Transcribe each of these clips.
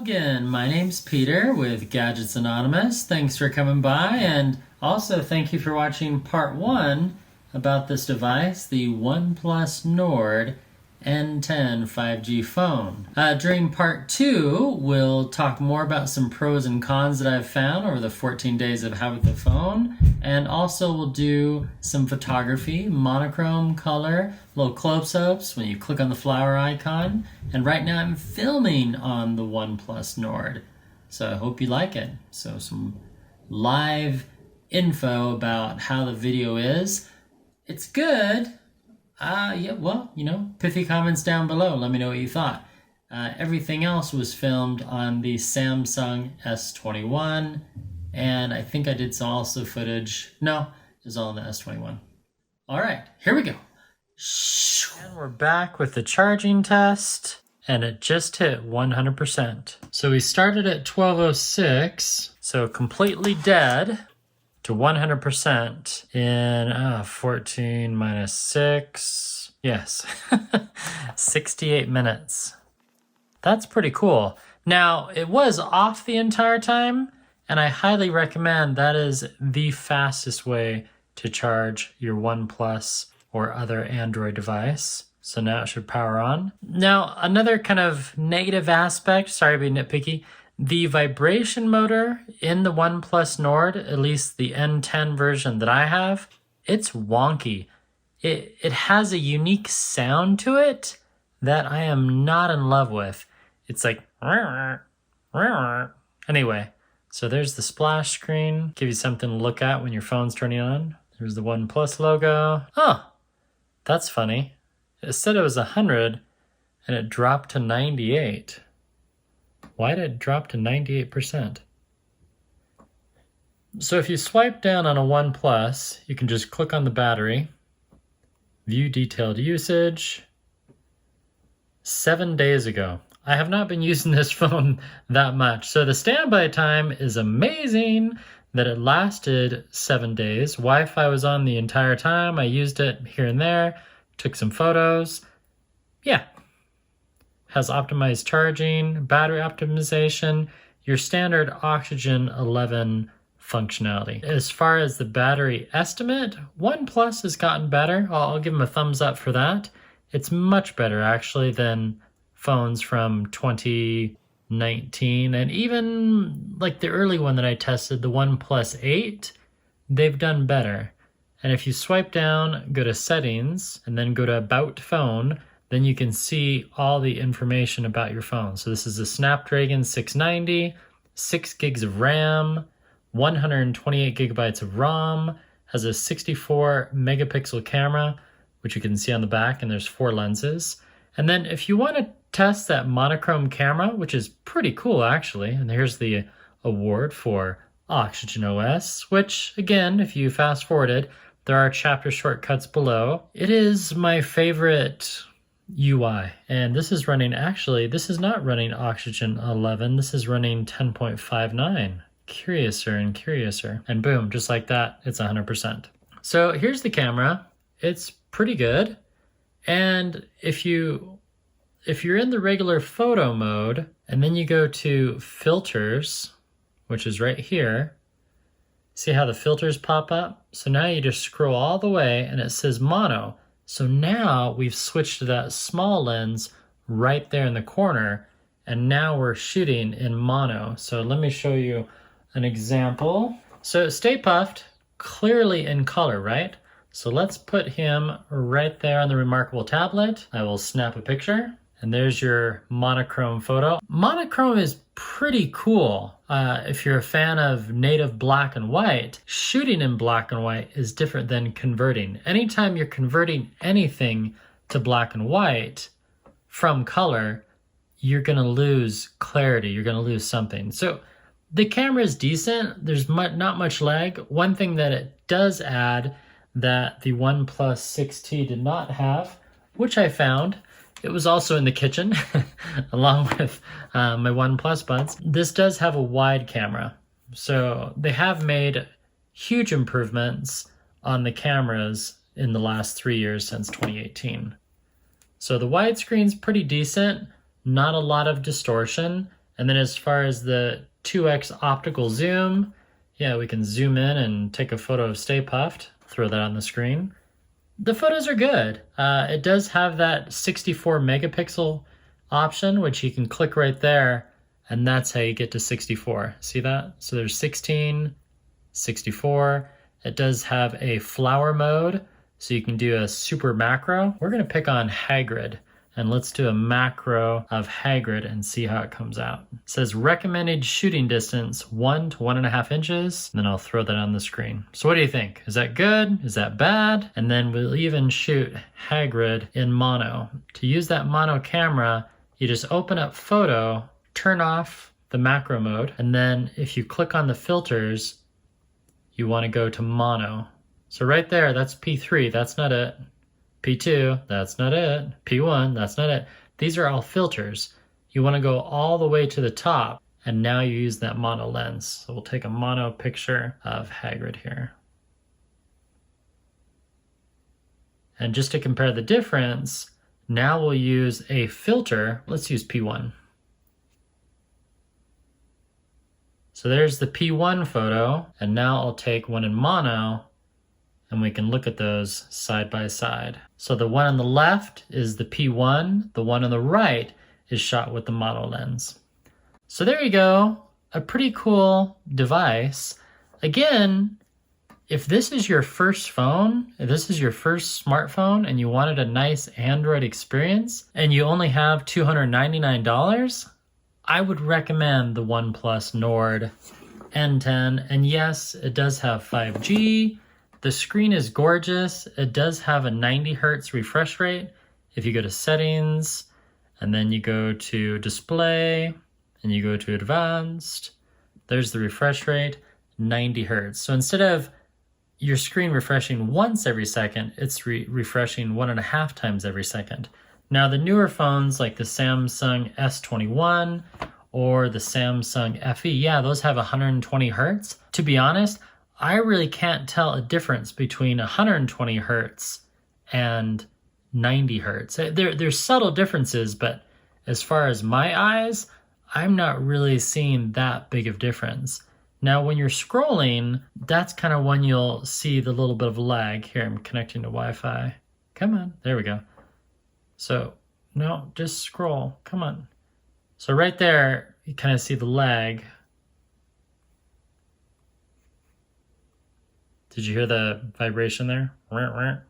again, my name's Peter with Gadgets Anonymous. Thanks for coming by, and also thank you for watching part 1 about this device, the OnePlus Nord N10 5G phone. During part 2, we'll talk more about some pros and cons that I've found over the 14 days of having the phone, and also we'll do some photography, monochrome, color, little close-ups when you click on the flower icon, and right now I'm filming on the OnePlus Nord, so I hope you like it. So some live info about how the video is. It's good. Yeah, well, pithy comments down below. Let me know what you thought. Everything else was filmed on the Samsung S21, and I think I did some also footage. No, it was all on the S21. All right, here we go. And we're back with the charging test, and it just hit 100%. So we started at 12:06, so completely dead, to 100% in 14 minus 6. Yes, 68 minutes. That's pretty cool. Now, it was off the entire time, and I highly recommend that is the fastest way to charge your OnePlus or other Android device. So now it should power on. Now, another kind of negative aspect, sorry to be nitpicky, the vibration motor in the OnePlus Nord, at least the N10 version that I have, it's wonky. It has a unique sound to it that I am not in love with. It's like, anyway, so there's the splash screen. Give you something to look at when your phone's turning on. There's the OnePlus logo. Oh, that's funny. It said it was 100 and it dropped to 98. Why did it drop to 98%? So if you swipe down on a OnePlus, you can just click on the battery, view detailed usage. 7 days ago. I have not been using this phone that much. So the standby time is amazing that it lasted 7 days. Wi-Fi was on the entire time. I used it here and there, took some photos. Yeah. Has optimized charging, battery optimization, your standard Oxygen 11 functionality. As far as the battery estimate, OnePlus has gotten better. I'll give them a thumbs up for that. It's much better actually than phones from 2019, and even like the early one that I tested, the OnePlus 8, they've done better. And if you swipe down, go to settings, and then go to about phone, then you can see all the information about your phone. So this is a Snapdragon 690, 6 gigs of RAM, 128 gigabytes of ROM, has a 64 megapixel camera, which you can see on the back, and there's 4 lenses. And then if you want to test that monochrome camera, which is pretty cool actually, and here's the award for Oxygen OS, which again, if you fast forwarded, there are chapter shortcuts below. It is my favorite UI, and this is running, actually, this is not running Oxygen 11, this is running 10.59. Curiouser and curiouser. And boom, just like that, it's 100%. So here's the camera. It's pretty good. And if you're in the regular photo mode, and then you go to filters, which is right here, see how the filters pop up? So now you just scroll all the way and it says mono. So now we've switched to that small lens right there in the corner, and now we're shooting in mono. So let me show you an example. So Stay Puft, clearly in color, right? So let's put him right there on the Remarkable tablet. I will snap a picture, and there's your monochrome photo. Monochrome is pretty cool. If you're a fan of native black and white, shooting in black and white is different than converting. Anytime you're converting anything to black and white from color, you're gonna lose clarity, you're gonna lose something. So the camera is decent, there's not much lag. One thing that it does add that the OnePlus 6T did not have, which I found, it was also in the kitchen, along with my OnePlus Buds. This does have a wide camera. So they have made huge improvements on the cameras in the last 3 years since 2018. So the widescreen's pretty decent, not a lot of distortion, And then as far as the 2x optical zoom, yeah, we can zoom in and take a photo of Stay Puft, throw that on the screen. The photos are good. It does have that 64 megapixel option, which you can click right there, and that's how you get to 64. See that? So there's 16, 64. It does have a flower mode, so you can do a super macro. We're gonna pick on Hagrid, and let's do a macro of Hagrid and see how it comes out. It says recommended shooting distance 1 to 1.5 inches. Then I'll throw that on the screen. So what do you think? Is that good? Is that bad? And then we'll even shoot Hagrid in mono. To use that mono camera, you just open up photo, turn off the macro mode, and then if you click on the filters, you want to go to mono. So right there, that's P3, that's not it. P2, that's not it. P1, that's not it. These are all filters. You want to go all the way to the top, and now you use that mono lens. So we'll take a mono picture of Hagrid here. And just to compare the difference, now we'll use a filter. Let's use P1. So there's the P1 photo, and now I'll take one in mono, and we can look at those side by side. So the one on the left is the P1, the one on the right is shot with the mono lens. So there you go, a pretty cool device. Again, if this is your first phone, if this is your first smartphone and you wanted a nice Android experience and you only have $299, I would recommend the OnePlus Nord N10. And yes, it does have 5G. The screen is gorgeous. It does have a 90 hertz refresh rate. If you go to settings, and then you go to display, and you go to advanced, there's the refresh rate, 90 hertz. So instead of your screen refreshing once every second, it's refreshing 1.5 times every second. Now the newer phones like the Samsung S21 or the Samsung FE, yeah, those have 120 hertz. To be honest, I really can't tell a difference between 120 hertz and 90 hertz. There's subtle differences, but as far as my eyes, I'm not really seeing that big of difference. Now, when you're scrolling, that's kind of when you'll see the little bit of lag. Here, I'm connecting to Wi-Fi. Come on, there we go. So, no, just scroll, come on. So right there, you kind of see the lag. Did you hear the vibration there? Can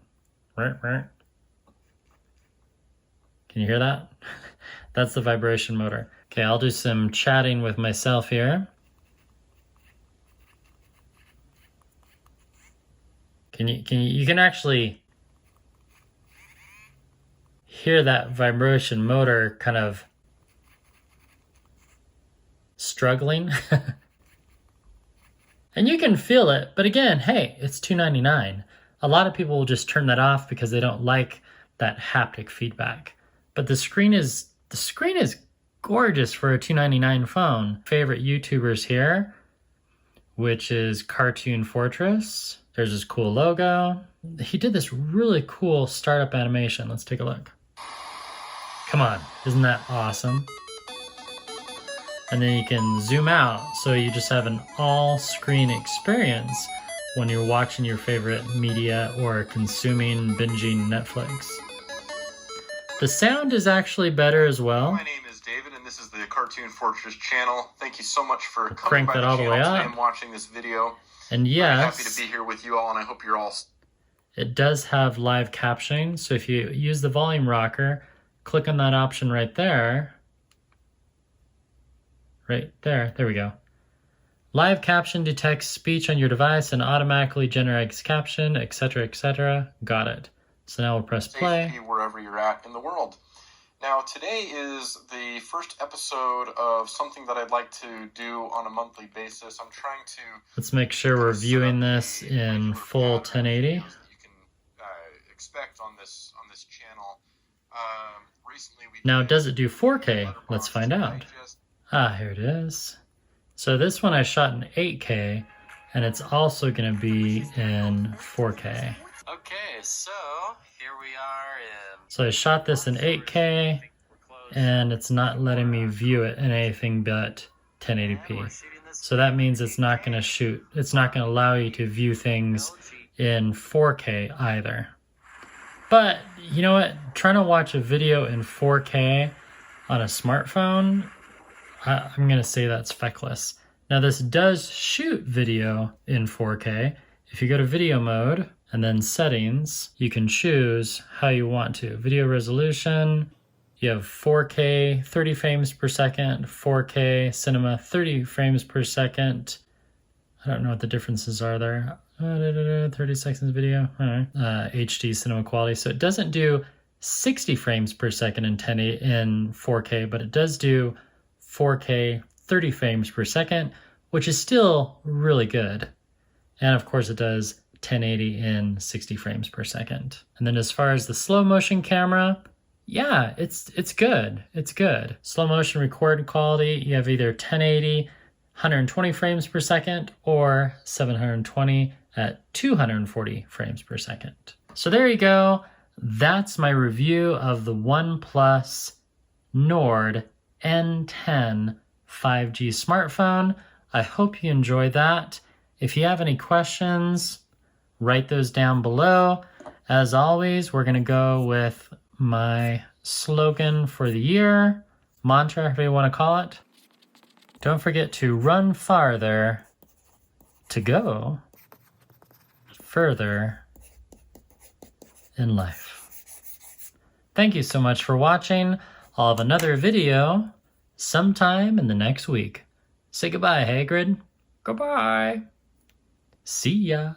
you hear that? That's the vibration motor. Okay, I'll do some chatting with myself here. You can actually hear that vibration motor kind of struggling. And you can feel it, but again, hey, it's $299. A lot of people will just turn that off because they don't like that haptic feedback. But the screen is gorgeous for a $299 phone. Favorite YouTubers here, which is Cartoon Fortress. There's this cool logo. He did this really cool startup animation. Let's take a look. Come on, isn't that awesome? And then you can zoom out, so you just have an all-screen experience when you're watching your favorite media or consuming, binging Netflix. The sound is actually better as well. My name is David, and this is the Cartoon Fortress channel. Thank you so much for coming crank by that the all the channel way today up. and watching this video. And yes, I'm happy to be here with you all, and I hope you're all... It does have live captioning, so if you use the volume rocker, click on that option right there. Right there, there we go. Live caption detects speech on your device and automatically generates caption, etc., etc. Got it. So now we'll press play. Safety wherever you're at in the world. Now, today is the first episode of something that I'd like to do on a monthly basis. I'm trying to... Let's make sure we're viewing this in full 1080. You can expect on this channel. Recently we Now, does it do 4K? Let's find out. Ah, here it is. So this one I shot in 8K, and it's also going to be in 4K. Okay, so here we are in... So I shot this in 8K, and it's not letting me view it in anything but 1080p. So that means it's not going to allow you to view things in 4K either. But you know what? Trying to watch a video in 4K on a smartphone, I'm going to say that's feckless. Now this does shoot video in 4K. If you go to video mode and then settings, you can choose how you want to. Video resolution, you have 4K 30 frames per second, 4K cinema 30 frames per second. I don't know what the differences are there. 30 seconds video, HD cinema quality. So it doesn't do 60 frames per second in 4K, but it does do 4K 30 frames per second, which is still really good. And of course it does 1080 in 60 frames per second. And then as far as the slow motion camera, yeah, it's good. It's good. Slow motion record quality, you have either 1080, 120 frames per second, or 720 at 240 frames per second. So there you go. That's my review of the OnePlus Nord N10 5G smartphone. I hope you enjoyed that. If you have any questions, write those down below. As always, we're going to go with my slogan for the year, mantra, whatever you want to call it. Don't forget to run farther to go further in life. Thank you so much for watching. I'll have another video sometime in the next week. Say goodbye, Hagrid. Goodbye. See ya.